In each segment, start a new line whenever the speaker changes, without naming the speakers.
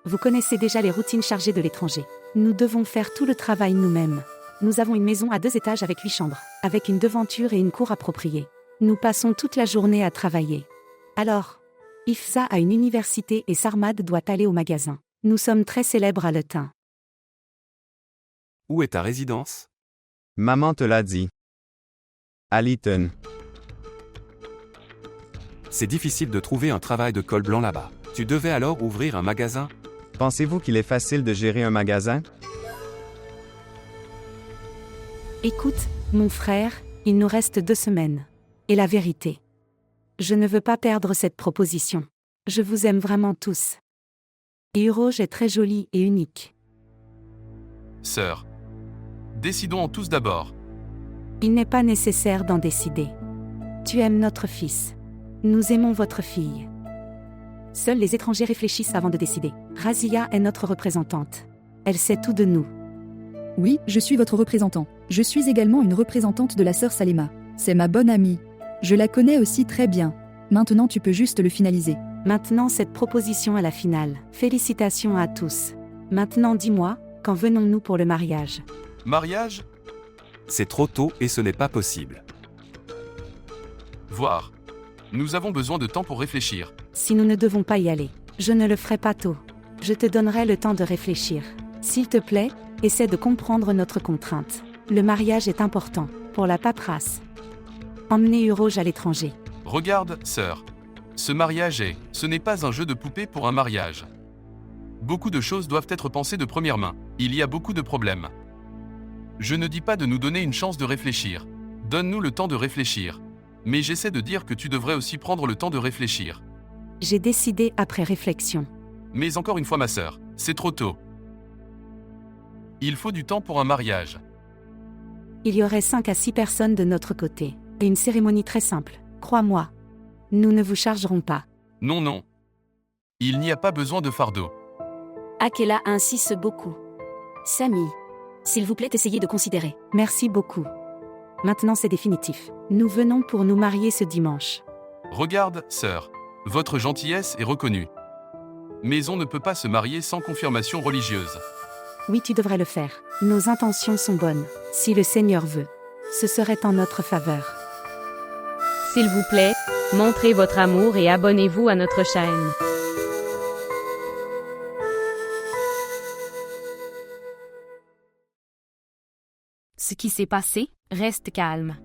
Vous connaissez déjà les routines chargées de l'étranger. Nous devons faire tout le travail nous-mêmes. Nous avons une maison à 2 étages avec 8 chambres, avec une devanture et une cour appropriée. Nous passons toute la journée à travailler. Alors, Ifsa a une université et Sarmad doit aller au magasin. Nous sommes très célèbres à Letain.
Où est ta résidence?
Maman te l'a dit. À Lytton.
C'est difficile de trouver un travail de col blanc là-bas. Tu devais alors ouvrir un magasin?
Pensez-vous qu'il est facile de gérer un magasin?
Écoute, mon frère, il nous reste 2 semaines. Et la vérité. Je ne veux pas perdre cette proposition. Je vous aime vraiment tous. Et Uroge est très joli et unique.
Sœur. Décidons tous d'abord.
Il n'est pas nécessaire d'en décider. Tu aimes notre fils. Nous aimons votre fille. Seuls les étrangers réfléchissent avant de décider. Razia est notre représentante. Elle sait tout de nous.
Oui, je suis votre représentant. Je suis également une représentante de la sœur Salema. C'est ma bonne amie. Je la connais aussi très bien. Maintenant tu peux juste le finaliser.
Maintenant cette proposition à la finale. Félicitations à tous. Maintenant dis-moi, quand venons-nous pour le mariage?
Mariage?
C'est trop tôt et ce n'est pas possible.
Voir. Nous avons besoin de temps pour réfléchir.
Si nous ne devons pas y aller, je ne le ferai pas tôt. Je te donnerai le temps de réfléchir. S'il te plaît, essaie de comprendre notre contrainte. Le mariage est important, pour la paperasse. Emmenez Uroge à l'étranger.
Regarde, sœur. Ce n'est pas un jeu de poupée pour un mariage. Beaucoup de choses doivent être pensées de première main. Il y a beaucoup de problèmes. Je ne dis pas de nous donner une chance de réfléchir. Donne-nous le temps de réfléchir. Mais j'essaie de dire que tu devrais aussi prendre le temps de réfléchir.
J'ai décidé après réflexion.
Mais encore une fois ma sœur, c'est trop tôt. Il faut du temps pour un mariage.
Il y aurait 5 à 6 personnes de notre côté. Et une cérémonie très simple, crois-moi. Nous ne vous chargerons pas.
Non, non. Il n'y a pas besoin de fardeau.
Akela insiste beaucoup. Samy, s'il vous plaît, essayez de considérer.
Merci beaucoup. Maintenant c'est définitif. Nous venons pour nous marier ce dimanche.
Regarde, sœur. Votre gentillesse est reconnue. Mais on ne peut pas se marier sans confirmation religieuse.
Oui, tu devrais le faire. Nos intentions sont bonnes. Si le Seigneur veut, ce serait en notre faveur.
S'il vous plaît, montrez votre amour et abonnez-vous à notre chaîne. Ce qui s'est passé, reste calme.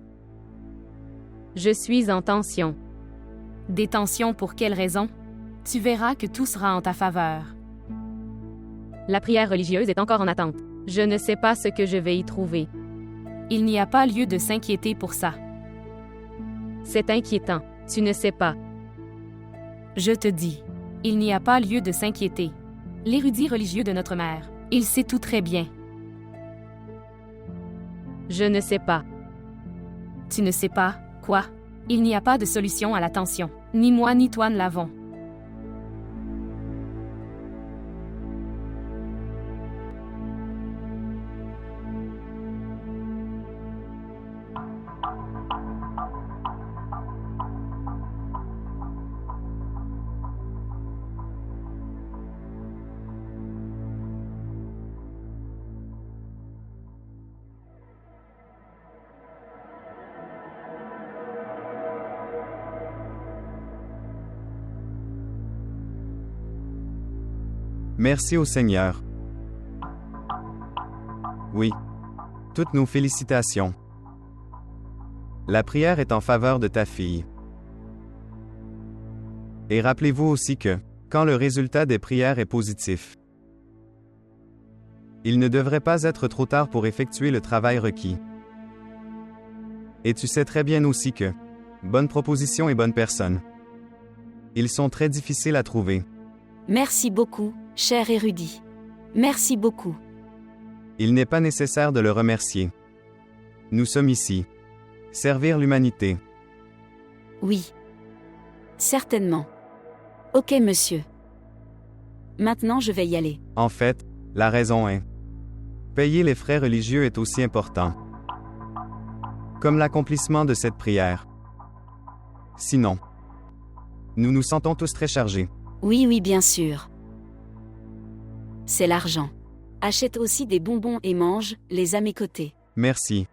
Je suis en tension. Des tensions pour quelle raison? Tu verras que tout sera en ta faveur. La prière religieuse est encore en attente. Je ne sais pas ce que je vais y trouver. Il n'y a pas lieu de s'inquiéter pour ça. C'est inquiétant, tu ne sais pas. Je te dis, il n'y a pas lieu de s'inquiéter. L'érudit religieux de notre mère, il sait tout très bien. Je ne sais pas. Tu ne sais pas, quoi? Il n'y a pas de solution à la tension. Ni moi ni toi ne l'avons.
Merci au Seigneur. Oui. Toutes nos félicitations. La prière est en faveur de ta fille. Et rappelez-vous aussi que, quand le résultat des prières est positif, il ne devrait pas être trop tard pour effectuer le travail requis. Et tu sais très bien aussi que, bonne proposition et bonne personne, ils sont très difficiles à trouver.
Merci beaucoup, cher érudit. Merci beaucoup.
Il n'est pas nécessaire de le remercier. Nous sommes ici. Servir l'humanité.
Oui. Certainement. Ok, monsieur. Maintenant, je vais y aller.
En fait, la raison est: payer les frais religieux est aussi important, comme l'accomplissement de cette prière. Sinon, nous nous sentons tous très chargés.
Oui, bien sûr. c'est l'argent. Achète aussi des bonbons et mange, les à mes côtés.
Merci.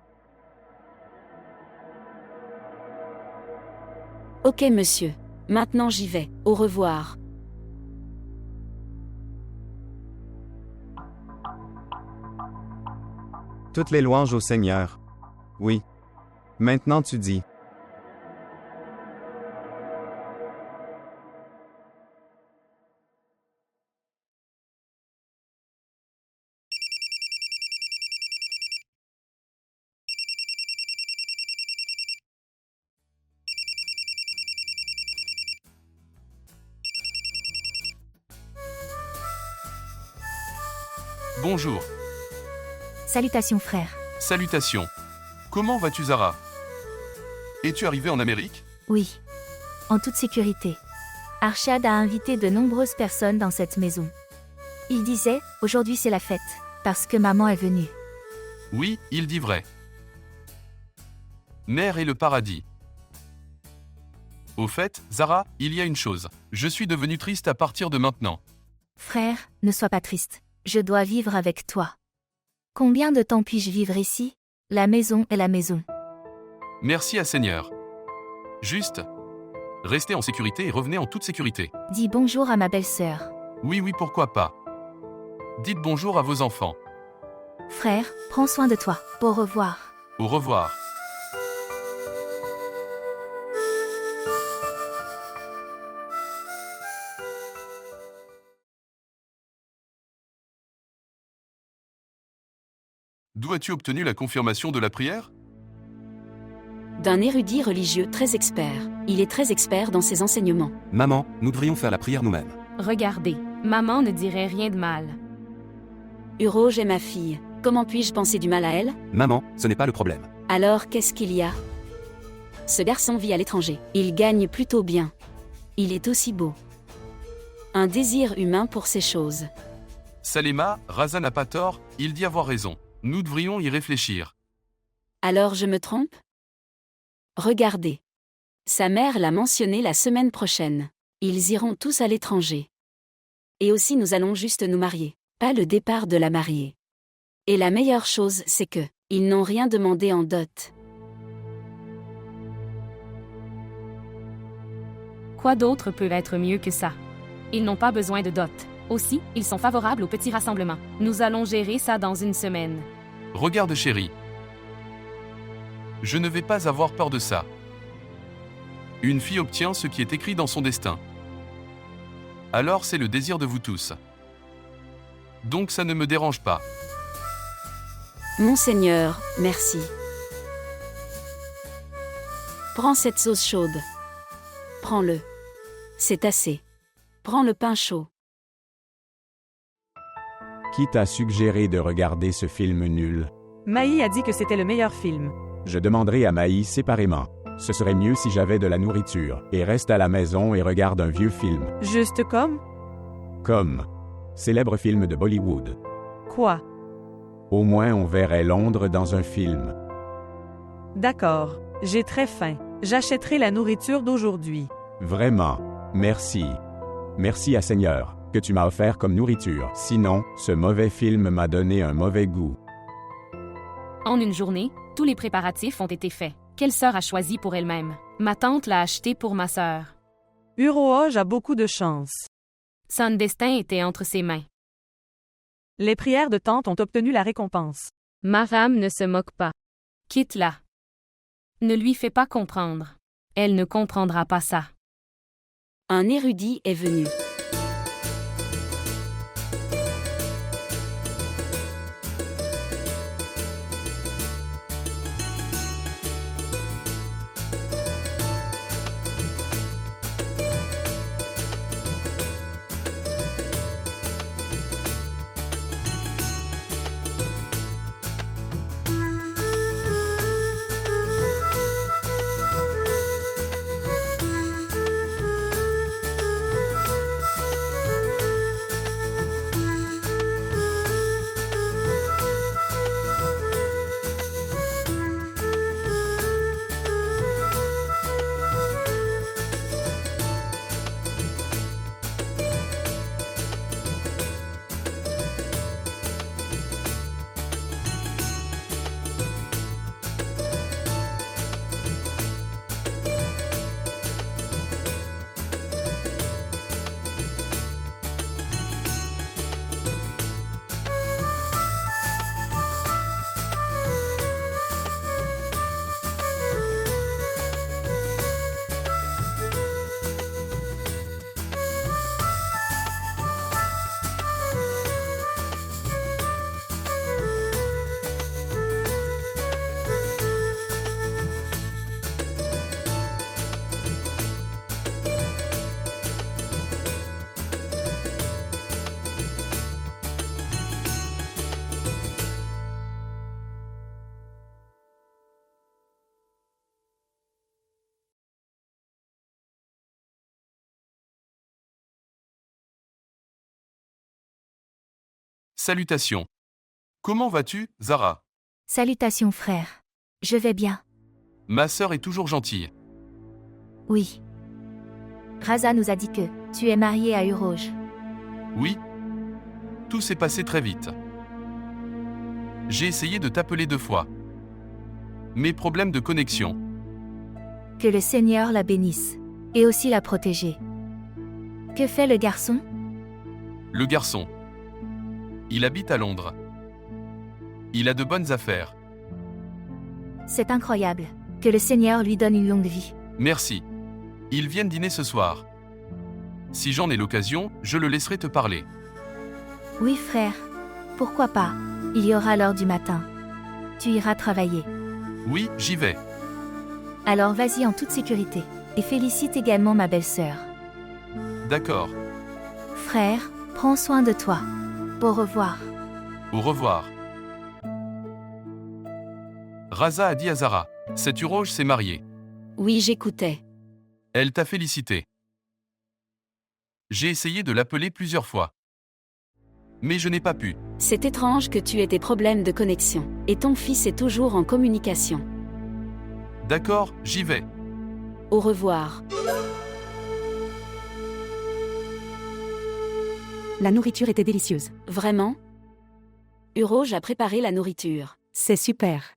Ok monsieur. Maintenant j'y vais. Au revoir.
Toutes les louanges au Seigneur. Oui. Maintenant tu dis.
Bonjour.
Salutations frère.
Salutations. Comment vas-tu Zara? Es-tu arrivé en Amérique?
Oui. En toute sécurité. Arshad a invité de nombreuses personnes dans cette maison. Il disait, aujourd'hui c'est la fête, parce que maman est venue.
Oui, il dit vrai. Mère et le paradis. Au fait, Zara, il y a une chose. Je suis devenu triste à partir de maintenant.
Frère, ne sois pas triste. Je dois vivre avec toi. Combien de temps puis-je vivre ici? La maison est la maison.
Merci à Seigneur. Juste. Restez en sécurité et revenez en toute sécurité.
Dis bonjour à ma belle-sœur.
Oui, pourquoi pas. Dites bonjour à vos enfants.
Frère, prends soin de toi. Au revoir.
Au revoir. D'où as-tu obtenu la confirmation de la prière?
D'un érudit religieux très expert. Il est très expert dans ses enseignements.
Maman, nous devrions faire la prière nous-mêmes.
Regardez, maman ne dirait rien de mal.
Uroge est ma fille. Comment puis-je penser du mal à elle?
Maman, ce n'est pas le problème.
Alors qu'est-ce qu'il y a? Ce garçon vit à l'étranger. Il gagne plutôt bien. Il est aussi beau. Un désir humain pour ces choses.
Salema, Raza n'a pas tort, il dit avoir raison. Nous devrions y réfléchir.
Alors je me trompe? Regardez. Sa mère l'a mentionné la semaine prochaine. Ils iront tous à l'étranger. Et aussi nous allons juste nous marier. Pas le départ de la mariée. Et la meilleure chose c'est que, ils n'ont rien demandé en dot.
Quoi d'autre peut être mieux que ça? Ils n'ont pas besoin de dot. Aussi, ils sont favorables au petit rassemblement. Nous allons gérer ça dans une semaine.
Regarde chérie. Je ne vais pas avoir peur de ça. Une fille obtient ce qui est écrit dans son destin. Alors c'est le désir de vous tous. Donc ça ne me dérange pas.
Monseigneur, merci. Prends cette sauce chaude. Prends-le. C'est assez. Prends le pain chaud.
Qui t'a suggéré de regarder ce film nul?
Maï a dit que c'était le meilleur film.
Je demanderai à Maï séparément. Ce serait mieux si j'avais de la nourriture. Et reste à la maison et regarde un vieux film.
Juste comme?
Comme. Célèbre film de Bollywood.
Quoi?
Au moins on verrait Londres dans un film.
D'accord. J'ai très faim. J'achèterai la nourriture d'aujourd'hui.
Vraiment. Merci. Merci à Seigneur, que tu m'as offert comme nourriture. Sinon, ce mauvais film m'a donné un mauvais goût.
En une journée, tous les préparatifs ont été faits. Quelle sœur a choisi pour elle-même? Ma tante l'a acheté pour ma sœur.
Uroge a beaucoup de chance.
Son destin était entre ses mains.
Les prières de tante ont obtenu la récompense.
Ma femme ne se moque pas. Quitte-la. Ne lui fais pas comprendre. Elle ne comprendra pas ça.
Un érudit est venu.
Salutations. Comment vas-tu, Zara?
Salutations frère. Je vais bien.
Ma sœur est toujours gentille.
Oui. Raza nous a dit que tu es marié à Uroge.
Oui. Tout s'est passé très vite. J'ai essayé de t'appeler 2 fois. Mes problèmes de connexion.
Que le Seigneur la bénisse. Et aussi la protéger. Que fait le garçon?
Le garçon. Il habite à Londres. Il a de bonnes affaires.
C'est incroyable. Que le Seigneur lui donne une longue vie.
Merci. Ils viennent dîner ce soir. Si j'en ai l'occasion, je le laisserai te parler.
Oui frère. Pourquoi pas? Il y aura l'heure du matin. Tu iras travailler.
Oui, j'y vais.
Alors vas-y en toute sécurité. Et félicite également ma belle-sœur.
D'accord.
Frère, prends soin de toi. Au revoir.
Au revoir. Raza a dit à Zara. Cette Uroge s'est mariée.
Oui, j'écoutais.
Elle t'a félicité. J'ai essayé de l'appeler plusieurs fois. Mais je n'ai pas pu.
C'est étrange que tu aies des problèmes de connexion. Et ton fils est toujours en communication.
D'accord, j'y vais.
Au revoir.
La nourriture était délicieuse.
Vraiment? Uroge a préparé la nourriture.
C'est super.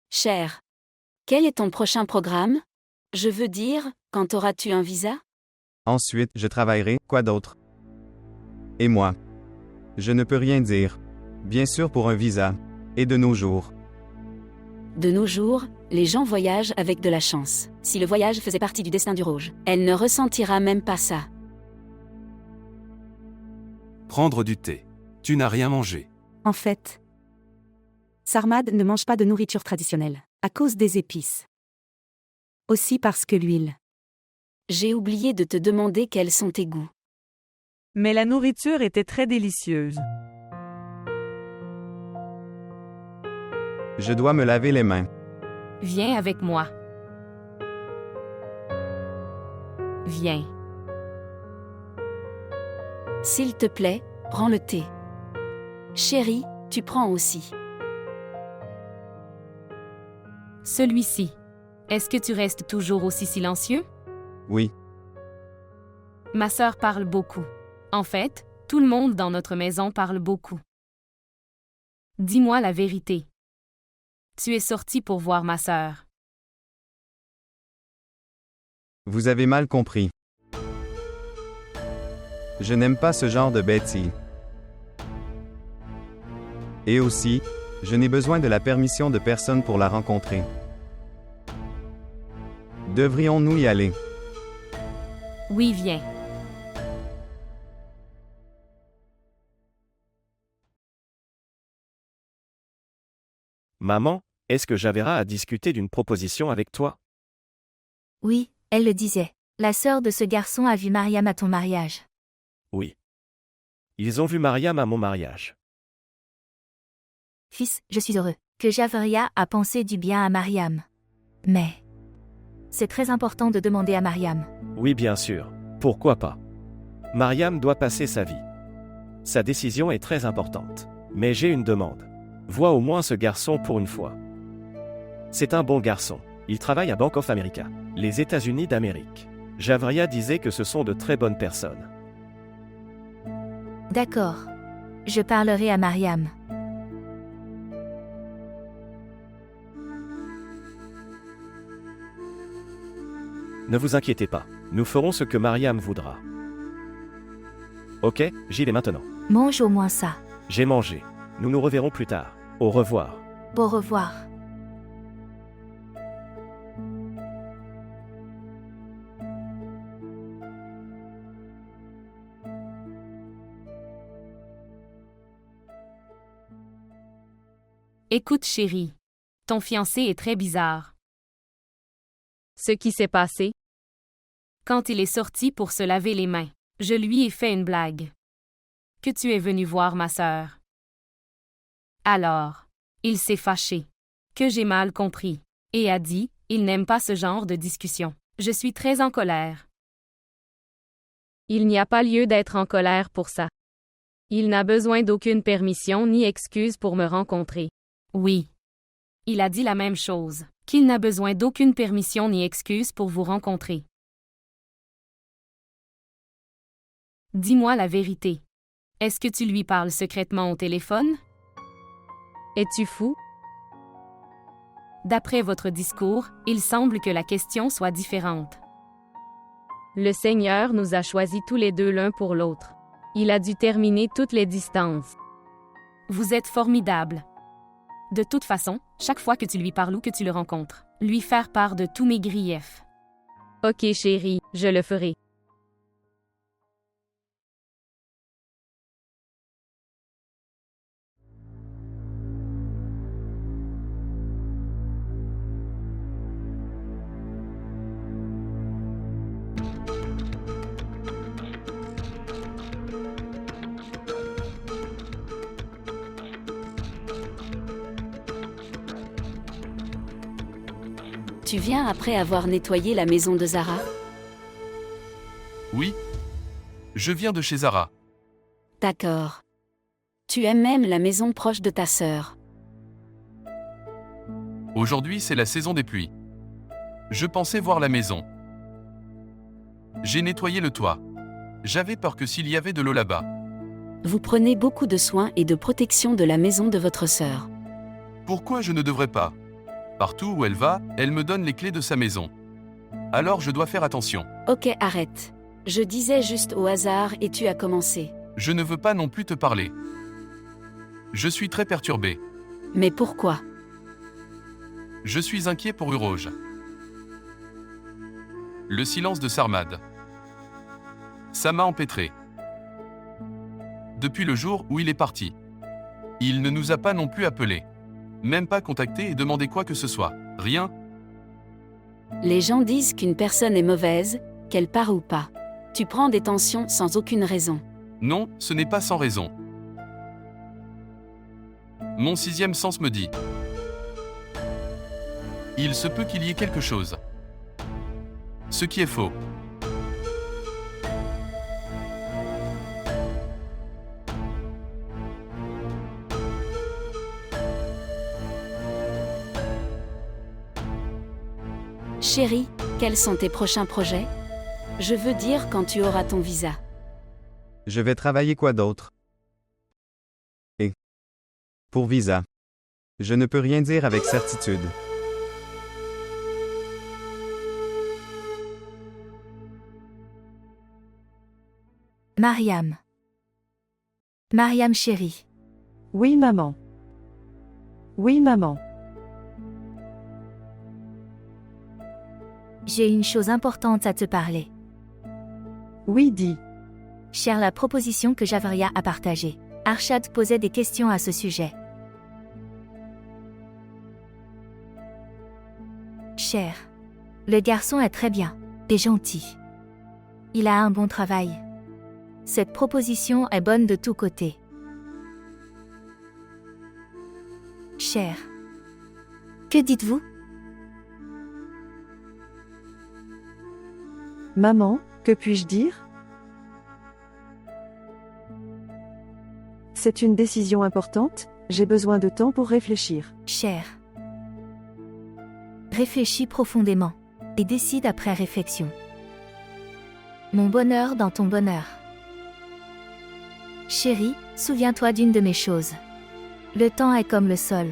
Cher. Quel est ton prochain programme? Je veux dire, quand auras-tu un visa?
Ensuite, je travaillerai, quoi d'autre? Et moi? Je ne peux rien dire. Bien sûr pour un visa. Et de nos jours.
De nos jours, les gens voyagent avec de la chance. Si le voyage faisait partie du destin d'Uroge, elle ne ressentira même pas ça.
Prendre du thé. Tu n'as rien mangé.
En fait, Sarmad ne mange pas de nourriture traditionnelle, à cause des épices. Aussi parce que l'huile.
J'ai oublié de te demander quels sont tes goûts.
Mais la nourriture était très délicieuse.
Je dois me laver les mains.
Viens avec moi. Viens.
S'il te plaît, prends le thé. Chérie, tu prends aussi.
Celui-ci. Est-ce que tu restes toujours aussi silencieux?
Oui.
Ma sœur parle beaucoup. En fait, tout le monde dans notre maison parle beaucoup. Dis-moi la vérité. Tu es sorti pour voir ma sœur.
Vous avez mal compris. Je n'aime pas ce genre de bêtises. Et aussi, je n'ai besoin de la permission de personne pour la rencontrer. Devrions-nous y aller?
Oui, viens.
Maman, est-ce que Javera a discuté d'une proposition avec toi?
Oui, elle le disait. La sœur de ce garçon a vu Mariam à ton mariage.
Oui. Ils ont vu Mariam à mon mariage.
Fils, je suis heureux que Javeria a pensé du bien à Mariam. Mais c'est très important de demander à Mariam.
Oui, bien sûr. Pourquoi pas? Mariam doit passer sa vie. Sa décision est très importante. Mais j'ai une demande. Vois au moins ce garçon pour une fois. C'est un bon garçon. Il travaille à Bank of America, les États-Unis d'Amérique. Javria disait que ce sont de très bonnes personnes.
D'accord. Je parlerai à Mariam.
Ne vous inquiétez pas. Nous ferons ce que Mariam voudra. Ok, j'y vais maintenant.
Mange au moins ça.
J'ai mangé. Nous nous reverrons plus tard. Au revoir.
Au revoir.
Écoute, chérie. Ton fiancé est très bizarre. Ce qui s'est passé? Quand il est sorti pour se laver les mains, je lui ai fait une blague. Que tu es venu voir ma sœur. Alors, il s'est fâché. Que j'ai mal compris. Et a dit, il n'aime pas ce genre de discussion. Je suis très en colère. Il n'y a pas lieu d'être en colère pour ça. Il n'a besoin d'aucune permission ni excuse pour me rencontrer. Oui. Il a dit la même chose, qu'il n'a besoin d'aucune permission ni excuse pour vous rencontrer. Dis-moi la vérité. Est-ce que tu lui parles secrètement au téléphone? Es-tu fou? D'après votre discours, il semble que la question soit différente. Le Seigneur nous a choisis tous les deux l'un pour l'autre. Il a dû terminer toutes les distances. Vous êtes formidable. De toute façon, chaque fois que tu lui parles ou que tu le rencontres, lui faire part de tous mes griefs. Ok chérie, je le ferai.
Tu viens après avoir nettoyé la maison de Zara?
Oui. Je viens de chez Zara.
D'accord. Tu aimes même la maison proche de ta sœur.
Aujourd'hui, c'est la saison des pluies. Je pensais voir la maison. J'ai nettoyé le toit. J'avais peur que s'il y avait de l'eau là-bas.
Vous prenez beaucoup de soins et de protection de la maison de votre sœur.
Pourquoi je ne devrais pas? Partout où elle va, elle me donne les clés de sa maison. Alors je dois faire attention.
Ok, arrête. Je disais juste au hasard et tu as commencé.
Je ne veux pas non plus te parler. Je suis très perturbé.
Mais pourquoi?
Je suis inquiet pour Uroge. Le silence de Sarmad. Ça m'a empêtré. Depuis le jour où il est parti. Il ne nous a pas non plus appelés. Même pas contacté et demandé quoi que ce soit. Rien.
Les gens disent qu'une personne est mauvaise, qu'elle part ou pas. Tu prends des tensions sans aucune raison.
Non, ce n'est pas sans raison. Mon sixième sens me dit. Il se peut qu'il y ait quelque chose. Ce qui est faux.
Chérie, quels sont tes prochains projets? Je veux dire quand tu auras ton visa.
Je vais travailler quoi d'autre? Et pour visa. Je ne peux rien dire avec certitude.
Mariam. Mariam chérie.
Oui, maman. Oui, maman.
J'ai une chose importante à te parler.
Oui, dis.
Cher, la proposition que Javaria a partagée. Arshad posait des questions à ce sujet. Cher. Le garçon est très bien, et gentil. Il a un bon travail. Cette proposition est bonne de tous côtés. Cher. Que dites-vous?
Maman, que puis-je dire? C'est une décision importante, j'ai besoin de temps pour réfléchir.
Cher. Réfléchis profondément, et décide après réflexion. Mon bonheur dans ton bonheur. Chérie, souviens-toi d'une de mes choses. Le temps est comme le sol.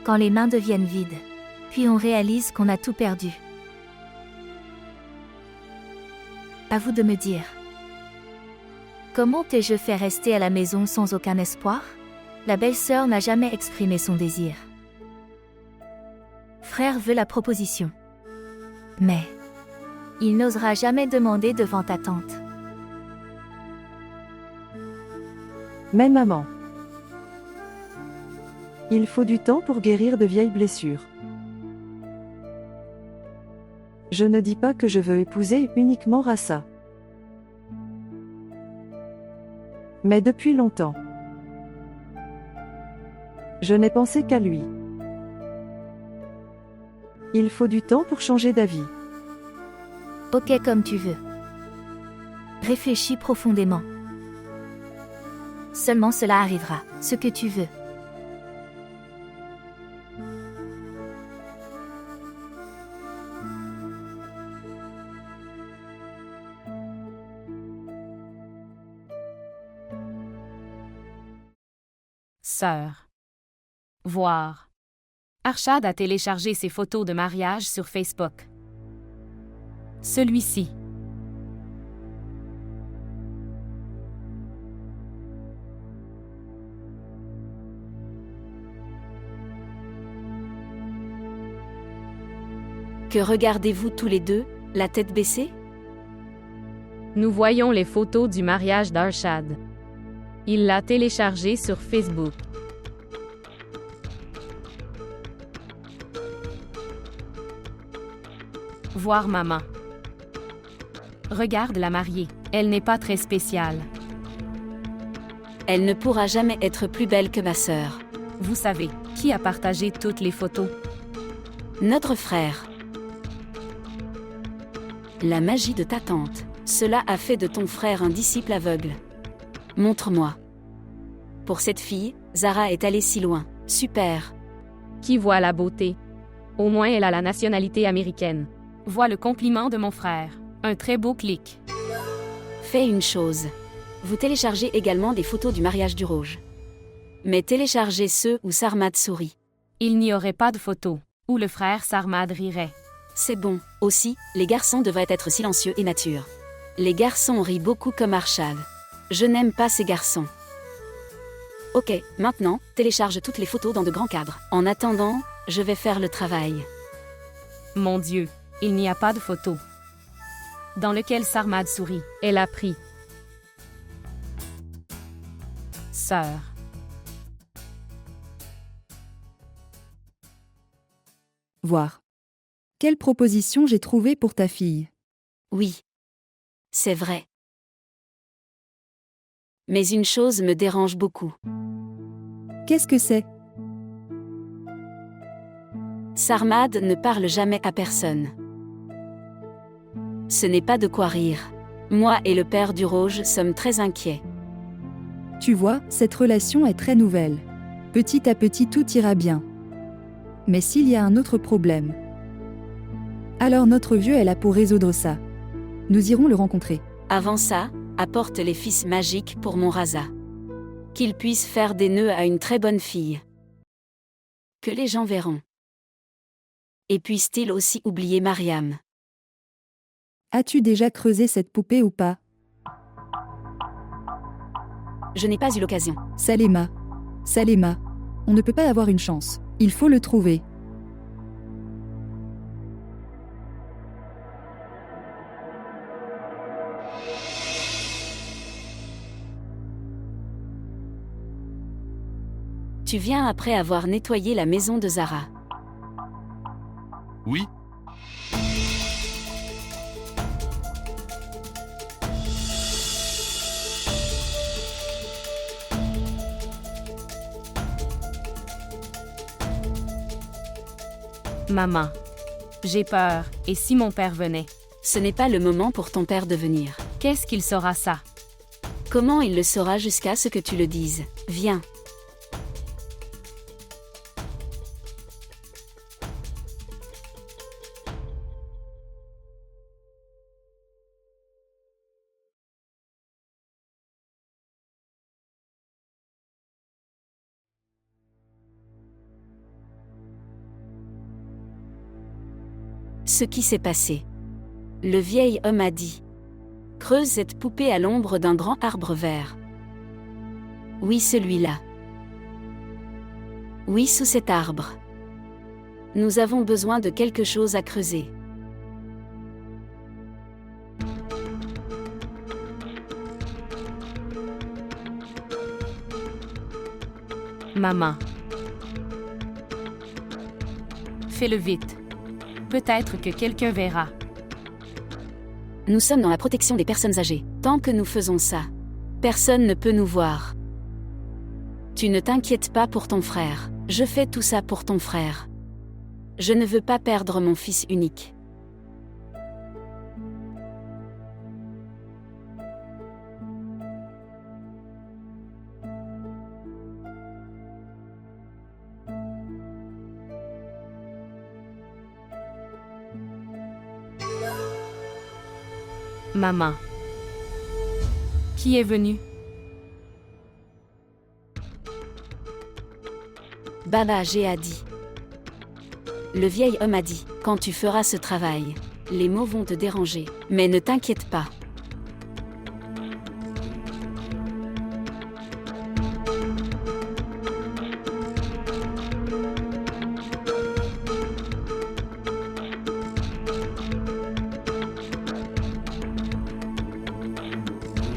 Quand les mains deviennent vides, puis on réalise qu'on a tout perdu. À vous de me dire. Comment t'ai-je fait rester à la maison sans aucun espoir? La belle-sœur n'a jamais exprimé son désir. Frère veut la proposition. Mais il n'osera jamais demander devant ta tante.
Mais maman. Il faut du temps pour guérir de vieilles blessures. Je ne dis pas que je veux épouser uniquement Rassa. Mais depuis longtemps, je n'ai pensé qu'à lui. Il faut du temps pour changer d'avis.
Ok, comme tu veux. Réfléchis profondément. Seulement cela arrivera, ce que tu veux.
Sœur. Voir. Arshad a téléchargé ses photos de mariage sur Facebook. Celui-ci.
Que regardez-vous tous les deux, la tête baissée?
Nous voyons les photos du mariage d'Arshad. Il l'a téléchargé sur Facebook. Voir maman. Regarde la mariée. Elle n'est pas très spéciale.
Elle ne pourra jamais être plus belle que ma sœur.
Vous savez, qui a partagé toutes les photos?
Notre frère. La magie de ta tante. Cela a fait de ton frère un disciple aveugle. Montre-moi. Pour cette fille, Zara est allée si loin. Super.
Qui voit la beauté? Au moins elle a la nationalité américaine. Vois le compliment de mon frère. Un très beau clic.
Fais une chose. Vous téléchargez également des photos du mariage du Rouge. Mais téléchargez ceux où Sarmad sourit.
Il n'y aurait pas de photos, où le frère Sarmad rirait.
C'est bon. Aussi, les garçons devraient être silencieux et nature. Les garçons rient beaucoup comme Arshad. Je n'aime pas ces garçons. Ok, maintenant, télécharge toutes les photos dans de grands cadres. En attendant, je vais faire le travail.
Mon Dieu, il n'y a pas de photo. Dans lequel Sarmad sourit. Elle a pris. Sœur.
Voir. Quelle proposition j'ai trouvée pour ta fille?
Oui. C'est vrai. Mais une chose me dérange beaucoup.
Qu'est-ce que c'est?
Sarmad ne parle jamais à personne. Ce n'est pas de quoi rire. Moi et le père du Rouge sommes très inquiets.
Tu vois, cette relation est très nouvelle. Petit à petit tout ira bien. Mais s'il y a un autre problème, alors notre vieux est là pour résoudre ça. Nous irons le rencontrer.
Avant ça, apporte les fils magiques pour mon Raza. Qu'ils puissent faire des nœuds à une très bonne fille. Que les gens verront. Et puissent-ils aussi oublier Mariam?
As-tu déjà creusé cette poupée ou pas?
Je n'ai pas eu l'occasion.
Salema. Salema. On ne peut pas avoir une chance. Il faut le trouver.
Tu viens après avoir nettoyé la maison de Zara.
Oui.
Maman. J'ai peur, et si mon père venait?
Ce n'est pas le moment pour ton père de venir.
Qu'est-ce qu'il saura ça?
Comment il le saura jusqu'à ce que tu le dises? Viens. Ce qui s'est passé. Le vieil homme a dit. Creuse cette poupée à l'ombre d'un grand arbre vert. Oui, celui-là. Oui, sous cet arbre. Nous avons besoin de quelque chose à creuser.
Maman. Fais-le vite. Peut-être que quelqu'un verra.
Nous sommes dans la protection des personnes âgées. Tant que nous faisons ça, personne ne peut nous voir. Tu ne t'inquiètes pas pour ton frère. Je fais tout ça pour ton frère. Je ne veux pas perdre mon fils unique.
Maman. Qui est venu?
Baba G a dit. Le vieil homme a dit, quand tu feras ce travail, les mots vont te déranger, mais ne t'inquiète pas.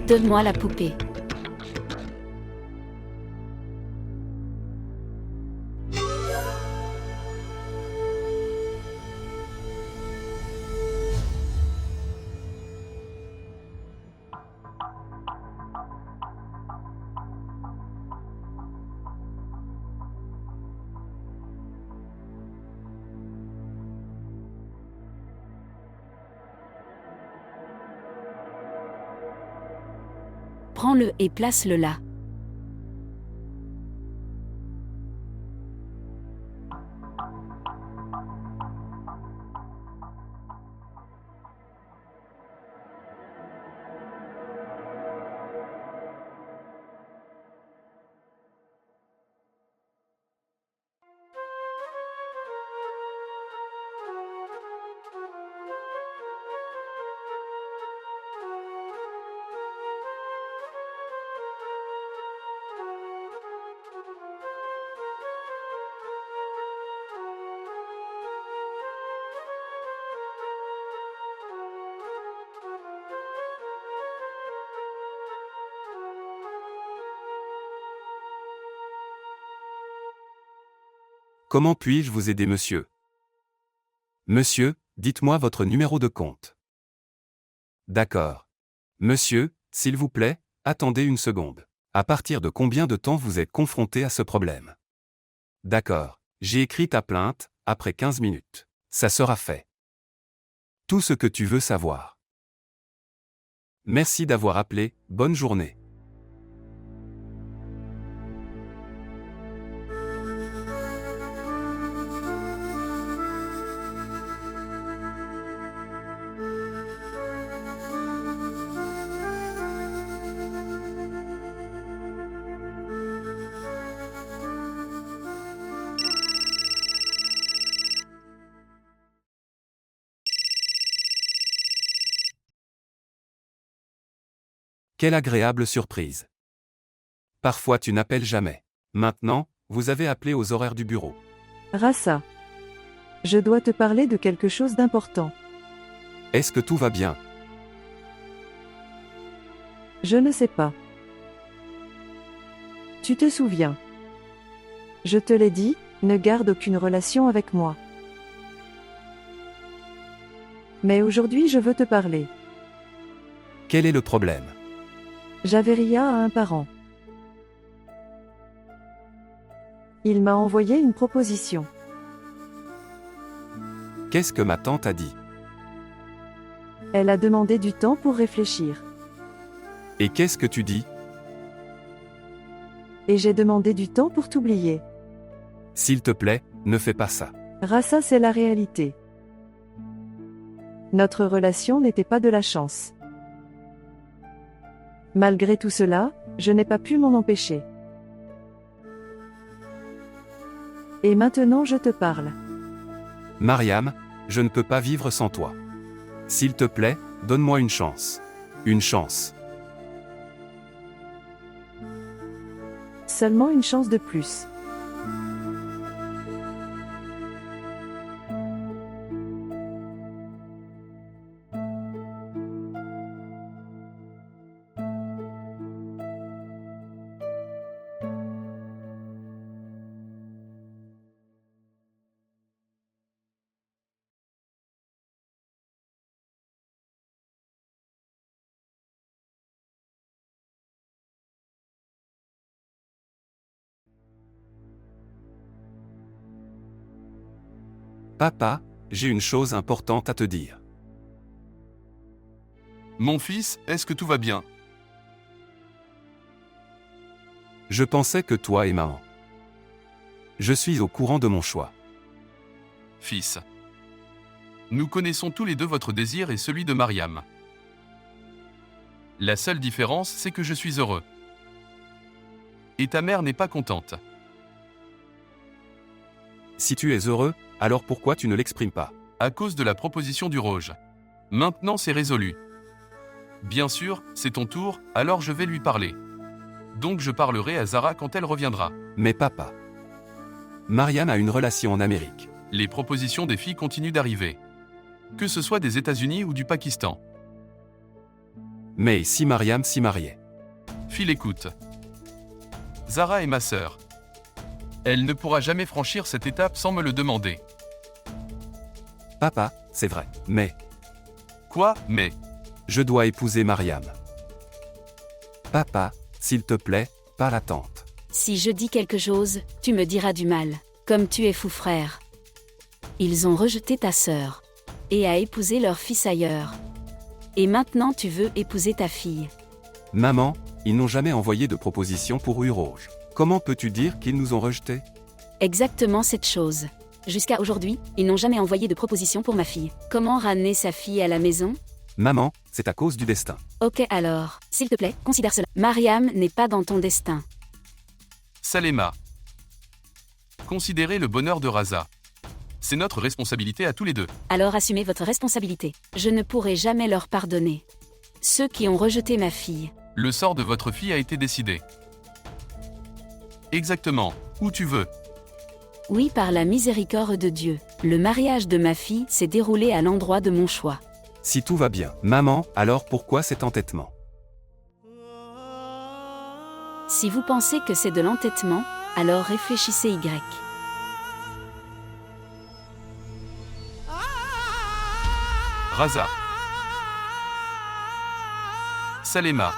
Donne-moi la poupée. Prends-le et place-le là.
Comment puis-je vous aider, monsieur? Monsieur, dites-moi votre numéro de compte. D'accord. Monsieur, s'il vous plaît, attendez une seconde. À partir de combien de temps vous êtes confronté à ce problème? D'accord. J'ai écrit ta plainte, après 15 minutes. Ça sera fait. Tout ce que tu veux savoir. Merci d'avoir appelé, bonne journée. Quelle agréable surprise. Parfois tu n'appelles jamais. Maintenant, vous avez appelé aux horaires du bureau.
Rassa. Je dois te parler de quelque chose d'important.
Est-ce que tout va bien?
Je ne sais pas. Tu te souviens? Je te l'ai dit, ne garde aucune relation avec moi. Mais aujourd'hui je veux te parler.
Quel est le problème?
Javeria a un parent. Il m'a envoyé une proposition.
Qu'est-ce que ma tante a dit?
Elle a demandé du temps pour réfléchir.
Et qu'est-ce que tu dis?
Et j'ai demandé du temps pour t'oublier.
S'il te plaît, ne fais pas ça.
Rassa, c'est la réalité. Notre relation n'était pas de la chance. Malgré tout cela, je n'ai pas pu m'en empêcher. Et maintenant je te parle.
Mariam, je ne peux pas vivre sans toi. S'il te plaît, donne-moi une chance. Une chance.
Seulement une chance de plus.
Papa, j'ai une chose importante à te dire.
Mon fils, est-ce que tout va bien?
Je pensais que toi et maman. Je suis au courant de mon choix.
Fils. Nous connaissons tous les deux votre désir et celui de Mariam. La seule différence, c'est que je suis heureux. Et ta mère n'est pas contente.
Si tu es heureux, alors pourquoi tu ne l'exprimes pas?
À cause de la proposition du Rouge. Maintenant c'est résolu. Bien sûr, c'est ton tour, alors je vais lui parler. Donc je parlerai à Zara quand elle reviendra.
Mais papa. Mariam a une relation en Amérique.
Les propositions des filles continuent d'arriver. Que ce soit des États-Unis ou du Pakistan.
Mais si Mariam s'y mariait?
Phil, écoute. Zara est ma sœur. Elle ne pourra jamais franchir cette étape sans me le demander.
Papa, c'est vrai. Mais
Quoi, mais?
je dois épouser Mariam. Papa, s'il te plaît, pas la tante.
Si je dis quelque chose, tu me diras du mal. Comme tu es fou, frère. Ils ont rejeté ta sœur. Et a épousé leur fils ailleurs. Et maintenant tu veux épouser ta fille.
Maman, ils n'ont jamais envoyé de proposition pour Rue Rouge. Comment peux-tu dire qu'ils nous ont rejetés?
Exactement cette chose. Jusqu'à aujourd'hui, ils n'ont jamais envoyé de proposition pour ma fille. Comment ramener sa fille à la maison?
Maman, c'est à cause du destin.
Ok alors, s'il te plaît, considère cela. Mariam n'est pas dans ton destin.
Salema. Considérez le bonheur de Raza. C'est notre responsabilité à tous les deux.
Alors assumez votre responsabilité. Je ne pourrai jamais leur pardonner. Ceux qui ont rejeté ma fille.
Le sort de votre fille a été décidé. Exactement, où tu veux.
Oui, par la miséricorde de Dieu. Le mariage de ma fille s'est déroulé à l'endroit de mon choix.
Si tout va bien. Maman, alors pourquoi cet entêtement?
Si vous pensez que c'est de l'entêtement, alors réfléchissez Y.
Raza. Salema.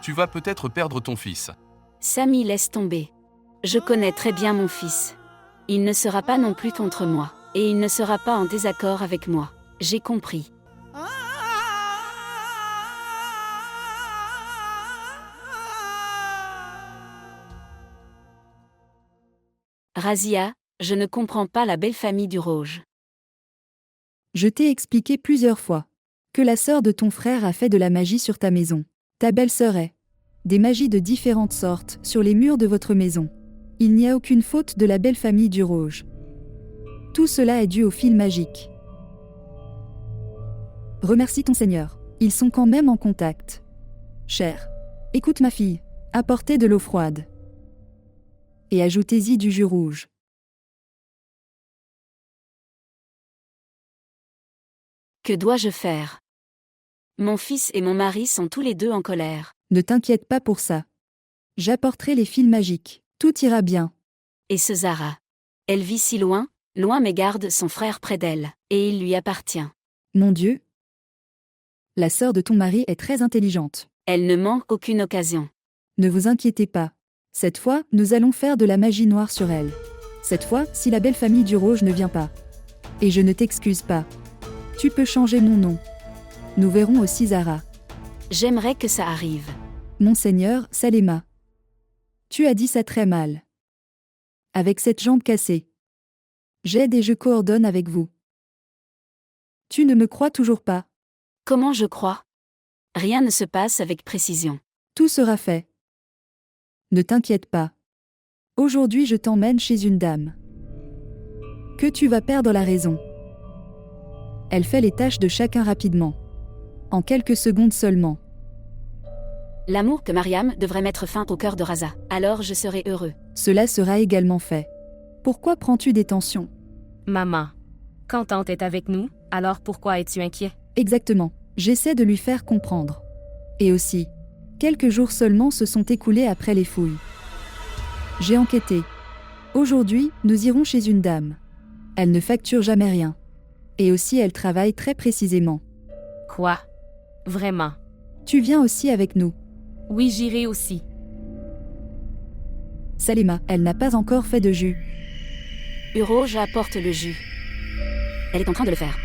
Tu vas peut-être perdre ton fils.
Samy, laisse tomber. Je connais très bien mon fils. Il ne sera pas non plus contre moi. Et il ne sera pas en désaccord avec moi. J'ai compris. Razia, je ne comprends pas la belle famille du Rouge.
Je t'ai expliqué plusieurs fois que la sœur de ton frère a fait de la magie sur ta maison. Ta belle-sœur est des magies de différentes sortes sur les murs de votre maison. Il n'y a aucune faute de la belle famille du Rouge. Tout cela est dû au fil magique. Remercie ton Seigneur. Ils sont quand même en contact. Cher. Écoute ma fille. Apportez de l'eau froide. Et ajoutez-y du jus rouge.
Que dois-je faire? Mon fils et mon mari sont tous les deux en colère.
Ne t'inquiète pas pour ça. J'apporterai les fils magiques. Tout ira bien.
Et ce Zara. Elle vit si loin, loin mais garde son frère près d'elle, et il lui appartient.
Mon Dieu. La sœur de ton mari est très intelligente.
Elle ne manque aucune occasion.
Ne vous inquiétez pas. Cette fois, nous allons faire de la magie noire sur elle. Cette fois, si la belle famille du Rouge ne vient pas. Et je ne t'excuse pas. Tu peux changer mon nom. Nous verrons aussi Zara.
J'aimerais que ça arrive.
Monseigneur, Salema. Tu as dit ça très mal. Avec cette jambe cassée. J'aide et je coordonne avec vous. Tu ne me crois toujours pas.
Comment je crois? Rien ne se passe avec précision.
Tout sera fait. Ne t'inquiète pas. Aujourd'hui je t'emmène chez une dame. Que tu vas perdre la raison. Elle fait les tâches de chacun rapidement. En quelques secondes seulement.
L'amour que Mariam devrait mettre fin au cœur de Raza. Alors je serai heureux.
Cela sera également fait. Pourquoi prends-tu des tensions?
Maman. Quand tante est avec nous, alors pourquoi es-tu inquiet?
Exactement. J'essaie de lui faire comprendre. Et aussi, quelques jours seulement se sont écoulés après les fouilles. J'ai enquêté. Aujourd'hui, nous irons chez une dame. Elle ne facture jamais rien. Et aussi elle travaille très précisément.
Quoi? Vraiment?
Tu viens aussi avec nous.
Oui, j'irai aussi.
Salema, elle n'a pas encore fait de jus.
Rouge apporte le jus. Elle est en train de le faire.